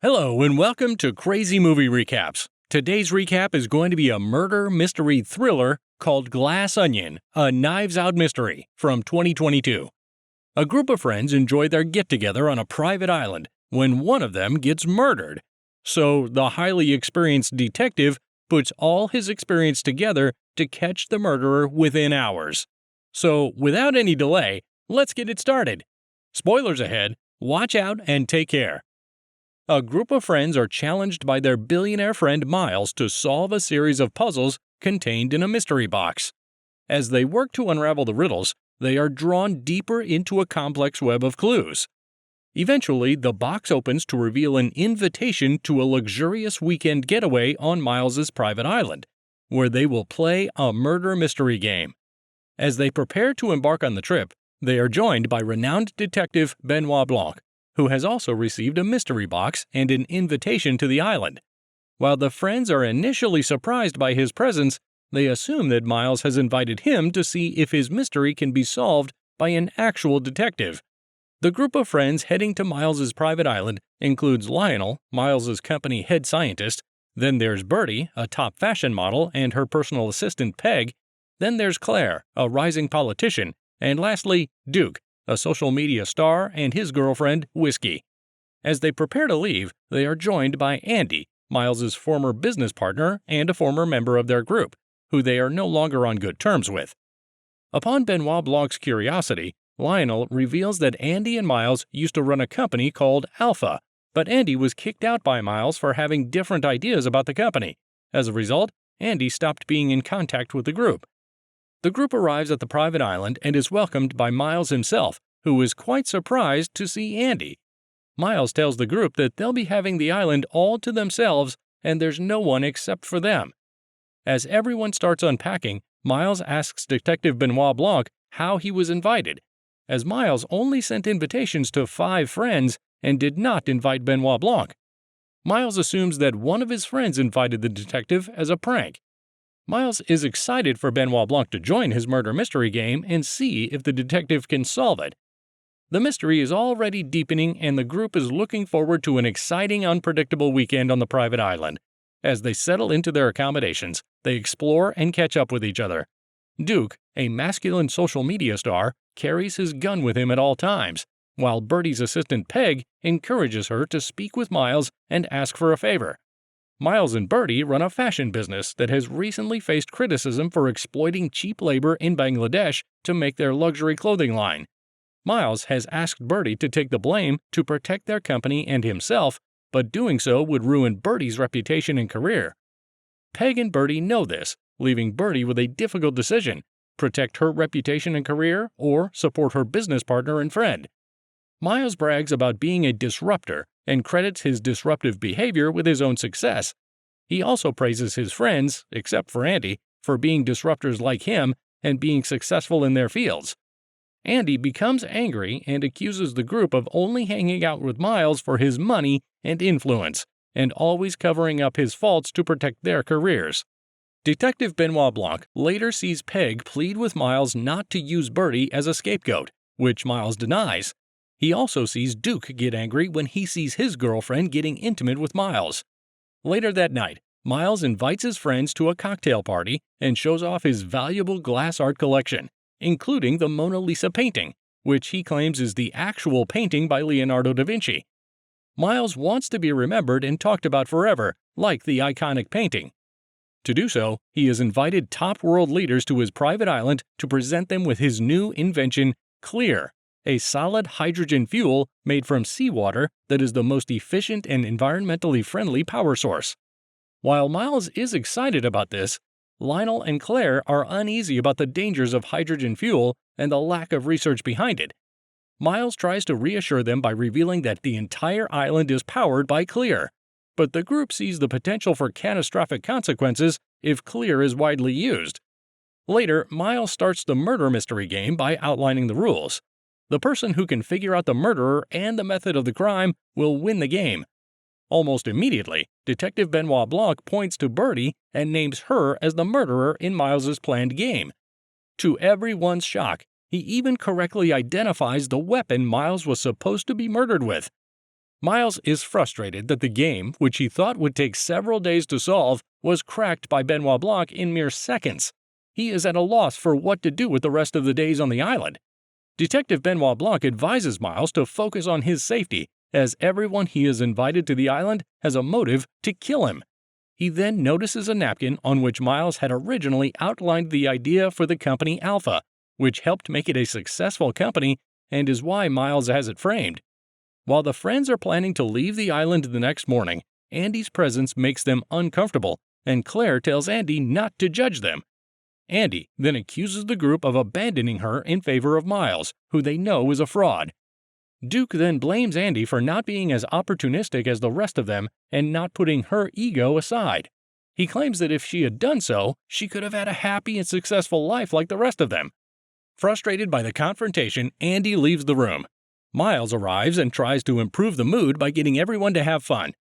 Hello and welcome to Crazy Movie Recaps. Today's recap is going to be a murder mystery thriller called Glass Onion, a Knives Out mystery from 2022. A group of friends enjoy their get-together on a private island when one of them gets murdered. So the highly experienced detective puts all his experience together to catch the murderer within hours. So without any delay, let's get it started. Spoilers ahead, watch out and take care. A group of friends are challenged by their billionaire friend Miles to solve a series of puzzles contained in a mystery box. As they work to unravel the riddles, they are drawn deeper into a complex web of clues. Eventually, the box opens to reveal an invitation to a luxurious weekend getaway on Miles's private island, where they will play a murder mystery game. As they prepare to embark on the trip, they are joined by renowned detective Benoit Blanc, who has also received a mystery box and an invitation to the island. While the friends are initially surprised by his presence, they assume that Miles has invited him to see if his mystery can be solved by an actual detective. The group of friends heading to Miles's private island includes Lionel, Miles's company head scientist, then there's Bertie, a top fashion model, and her personal assistant Peg, then there's Claire, a rising politician, and lastly, Duke, a social media star, and his girlfriend, Whiskey. As they prepare to leave, they are joined by Andy, Miles's former business partner and a former member of their group, who they are no longer on good terms with. Upon Benoit Blanc's curiosity, Lionel reveals that Andy and Miles used to run a company called Alpha, but Andy was kicked out by Miles for having different ideas about the company. As a result, Andy stopped being in contact with the group. The group arrives at the private island and is welcomed by Miles himself, who is quite surprised to see Andy. Miles tells the group that they'll be having the island all to themselves and there's no one except for them. As everyone starts unpacking, Miles asks Detective Benoit Blanc how he was invited, as Miles only sent invitations to 5 friends and did not invite Benoit Blanc. Miles assumes that one of his friends invited the detective as a prank. Miles is excited for Benoit Blanc to join his murder mystery game and see if the detective can solve it. The mystery is already deepening and the group is looking forward to an exciting, unpredictable weekend on the private island. As they settle into their accommodations, they explore and catch up with each other. Duke, a masculine social media star, carries his gun with him at all times, while Bertie's assistant Peg encourages her to speak with Miles and ask for a favor. Miles and Bertie run a fashion business that has recently faced criticism for exploiting cheap labor in Bangladesh to make their luxury clothing line. Miles has asked Bertie to take the blame to protect their company and himself, but doing so would ruin Bertie's reputation and career. Peg and Bertie know this, leaving Bertie with a difficult decision: protect her reputation and career or support her business partner and friend. Miles brags about being a disruptor and credits his disruptive behavior with his own success. He also praises his friends, except for Andy, for being disruptors like him and being successful in their fields. Andy becomes angry and accuses the group of only hanging out with Miles for his money and influence, and always covering up his faults to protect their careers. Detective Benoit Blanc later sees Peg plead with Miles not to use Bertie as a scapegoat, which Miles denies. He also sees Duke get angry when he sees his girlfriend getting intimate with Miles. Later that night, Miles invites his friends to a cocktail party and shows off his valuable glass art collection, including the Mona Lisa painting, which he claims is the actual painting by Leonardo da Vinci. Miles wants to be remembered and talked about forever, like the iconic painting. To do so, he has invited top world leaders to his private island to present them with his new invention, Clear, a solid hydrogen fuel made from seawater that is the most efficient and environmentally friendly power source. While Miles is excited about this, Lionel and Claire are uneasy about the dangers of hydrogen fuel and the lack of research behind it. Miles tries to reassure them by revealing that the entire island is powered by Clear, but the group sees the potential for catastrophic consequences if Clear is widely used. Later, Miles starts the murder mystery game by outlining the rules. The person who can figure out the murderer and the method of the crime will win the game. Almost immediately, Detective Benoit Blanc points to Bertie and names her as the murderer in Miles's planned game. To everyone's shock, he even correctly identifies the weapon Miles was supposed to be murdered with. Miles is frustrated that the game, which he thought would take several days to solve, was cracked by Benoit Blanc in mere seconds. He is at a loss for what to do with the rest of the days on the island. Detective Benoit Blanc advises Miles to focus on his safety, as everyone he has invited to the island has a motive to kill him. He then notices a napkin on which Miles had originally outlined the idea for the company Alpha, which helped make it a successful company and is why Miles has it framed. While the friends are planning to leave the island the next morning, Andy's presence makes them uncomfortable, and Claire tells Andy not to judge them. Andy then accuses the group of abandoning her in favor of Miles, who they know is a fraud. Duke then blames Andy for not being as opportunistic as the rest of them and not putting her ego aside. He claims that if she had done so, she could have had a happy and successful life like the rest of them. Frustrated by the confrontation, Andy leaves the room. Miles arrives and tries to improve the mood by getting everyone to have fun.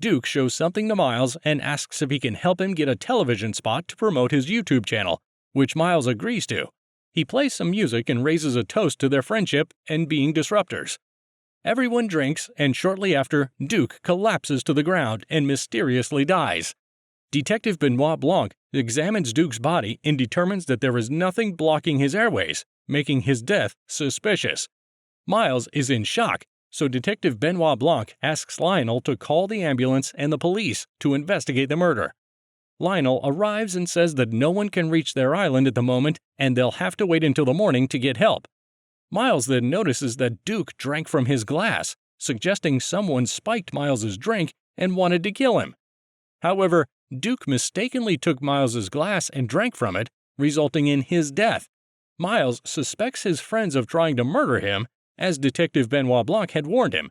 Duke shows something to Miles and asks if he can help him get a television spot to promote his YouTube channel, which Miles agrees to. He plays some music and raises a toast to their friendship and being disruptors. Everyone drinks, and shortly after, Duke collapses to the ground and mysteriously dies. Detective Benoit Blanc examines Duke's body and determines that there is nothing blocking his airways, making his death suspicious. Miles is in shock, so Detective Benoit Blanc asks Lionel to call the ambulance and the police to investigate the murder. Lionel arrives and says that no one can reach their island at the moment and they'll have to wait until the morning to get help. Miles then notices that Duke drank from his glass, suggesting someone spiked Miles's drink and wanted to kill him. However, Duke mistakenly took Miles's glass and drank from it, resulting in his death. Miles suspects his friends of trying to murder him, as Detective Benoit Blanc had warned him.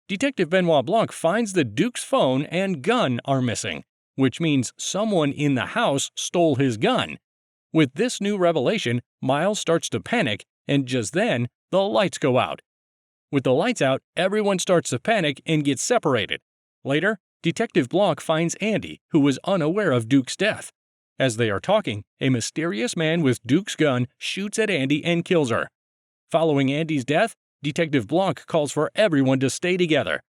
Detective Benoit Blanc finds that Duke's phone and gun are missing, which means someone in the house stole his gun. With this new revelation, Miles starts to panic, and just then, the lights go out. With the lights out, everyone starts to panic and gets separated. Later, Detective Blanc finds Andy, who was unaware of Duke's death. As they are talking, a mysterious man with Duke's gun shoots at Andy and kills her. Following Andy's death, Detective Blanc calls for everyone to stay together.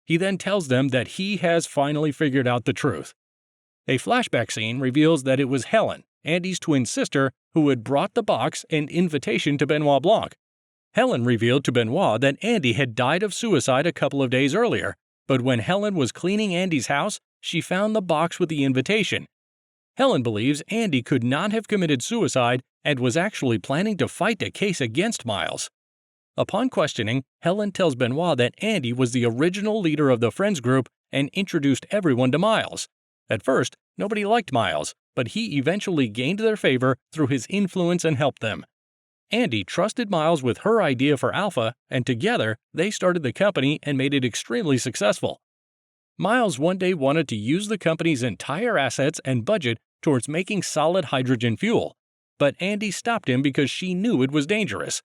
He then tells them that he has finally figured out the truth. A flashback scene reveals that it was Helen, Andy's twin sister, who had brought the box and invitation to Benoit Blanc. Helen revealed to Benoit that Andy had died of suicide a couple of days earlier, but when Helen was cleaning Andy's house, she found the box with the invitation. Helen believes Andy could not have committed suicide and was actually planning to fight a case against Miles. Upon questioning, Helen tells Benoit that Andy was the original leader of the Friends group and introduced everyone to Miles. At first, nobody liked Miles, but he eventually gained their favor through his influence and helped them. Andy trusted Miles with her idea for Alpha, and together, they started the company and made it extremely successful. Miles one day wanted to use the company's entire assets and budget towards making solid hydrogen fuel, but Andy stopped him because she knew it was dangerous.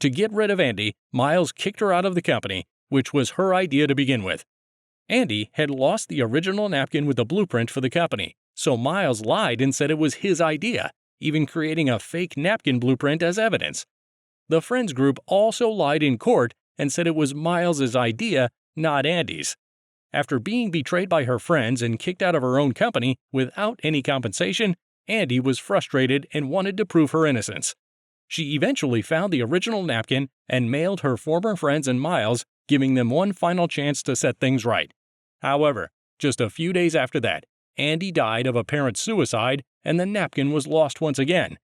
To get rid of Andy, Miles kicked her out of the company, which was her idea to begin with. Andy had lost the original napkin with the blueprint for the company, so Miles lied and said it was his idea, even creating a fake napkin blueprint as evidence. The Friends group also lied in court and said it was Miles's idea, not Andy's. After being betrayed by her friends and kicked out of her own company without any compensation, Andy was frustrated and wanted to prove her innocence. She eventually found the original napkin and mailed her former friends and Miles, giving them one final chance to set things right. However, just a few days after that, Andy died of apparent suicide and the napkin was lost once again.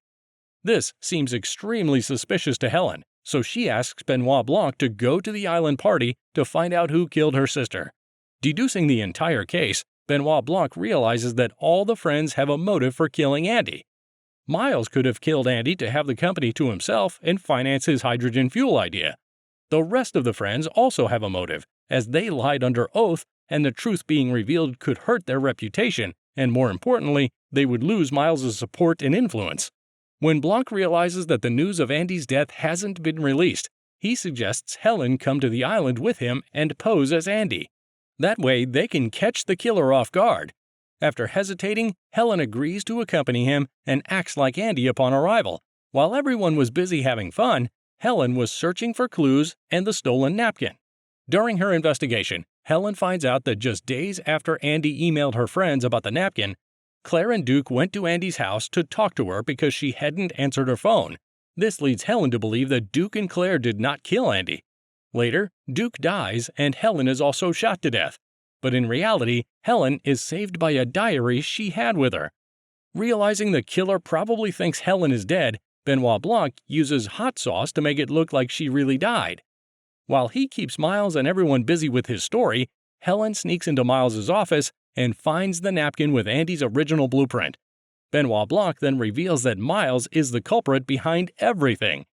This seems extremely suspicious to Helen, so she asks Benoit Blanc to go to the island party to find out who killed her sister. Deducing the entire case, Benoit Blanc realizes that all the friends have a motive for killing Andy. Miles could have killed Andy to have the company to himself and finance his hydrogen fuel idea. The rest of the friends also have a motive, as they lied under oath, and the truth being revealed could hurt their reputation, and more importantly, they would lose Miles's support and influence. When Blanc realizes that the news of Andy's death hasn't been released, he suggests Helen come to the island with him and pose as Andy. That way, they can catch the killer off guard. After hesitating, Helen agrees to accompany him and acts like Andy upon arrival. While everyone was busy having fun, Helen was searching for clues and the stolen napkin. During her investigation, Helen finds out that just days after Andy emailed her friends about the napkin, Claire and Duke went to Andy's house to talk to her because she hadn't answered her phone. This leads Helen to believe that Duke and Claire did not kill Andy. Later, Duke dies and Helen is also shot to death. But in reality, Helen is saved by a diary she had with her. Realizing the killer probably thinks Helen is dead, Benoit Blanc uses hot sauce to make it look like she really died. While he keeps Miles and everyone busy with his story, Helen sneaks into Miles's office and finds the napkin with Andy's original blueprint. Benoit Blanc then reveals that Miles is the culprit behind everything.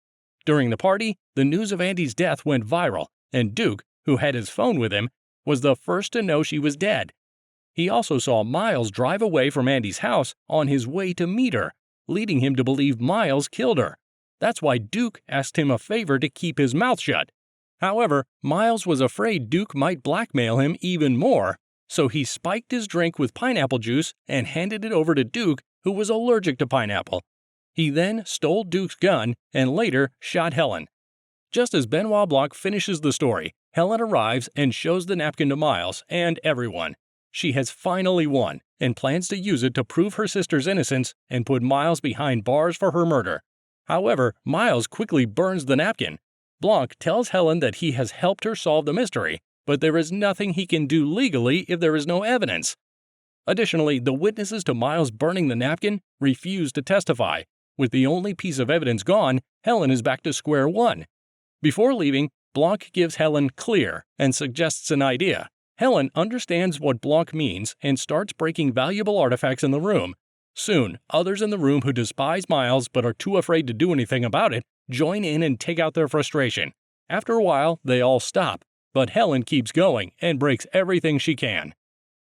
During the party, the news of Andy's death went viral, and Duke, who had his phone with him, was the first to know she was dead. He also saw Miles drive away from Andy's house on his way to meet her, leading him to believe Miles killed her. That's why Duke asked him a favor to keep his mouth shut. However, Miles was afraid Duke might blackmail him even more, so he spiked his drink with pineapple juice and handed it over to Duke, who was allergic to pineapple. He then stole Duke's gun and later shot Helen. Just as Benoit Blanc finishes the story, Helen arrives and shows the napkin to Miles and everyone. She has finally won and plans to use it to prove her sister's innocence and put Miles behind bars for her murder. However, Miles quickly burns the napkin. Blanc tells Helen that he has helped her solve the mystery, but there is nothing he can do legally if there is no evidence. Additionally, the witnesses to Miles burning the napkin refuse to testify. With the only piece of evidence gone, Helen is back to square one. Before leaving, Blanc gives Helen clear and suggests an idea. Helen understands what Blanc means and starts breaking valuable artifacts in the room. Soon, others in the room who despise Miles but are too afraid to do anything about it join in and take out their frustration. After a while, they all stop, but Helen keeps going and breaks everything she can.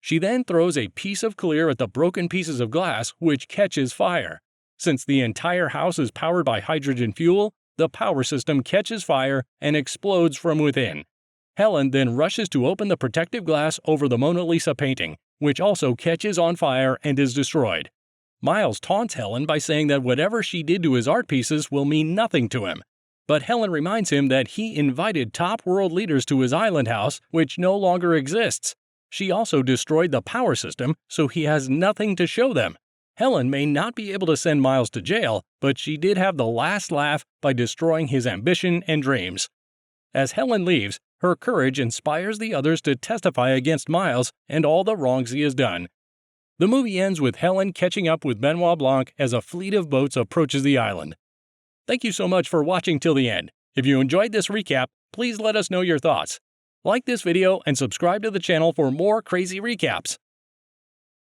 She then throws a piece of clear at the broken pieces of glass, which catches fire. Since the entire house is powered by hydrogen fuel, the power system catches fire and explodes from within. Helen then rushes to open the protective glass over the Mona Lisa painting, which also catches on fire and is destroyed. Miles taunts Helen by saying that whatever she did to his art pieces will mean nothing to him. But Helen reminds him that he invited top world leaders to his island house, which no longer exists. She also destroyed the power system, so he has nothing to show them. Helen may not be able to send Miles to jail, but she did have the last laugh by destroying his ambition and dreams. As Helen leaves, her courage inspires the others to testify against Miles and all the wrongs he has done. The movie ends with Helen catching up with Benoit Blanc as a fleet of boats approaches the island. Thank you so much for watching till the end. If you enjoyed this recap, please let us know your thoughts. Like this video and subscribe to the channel for more crazy recaps.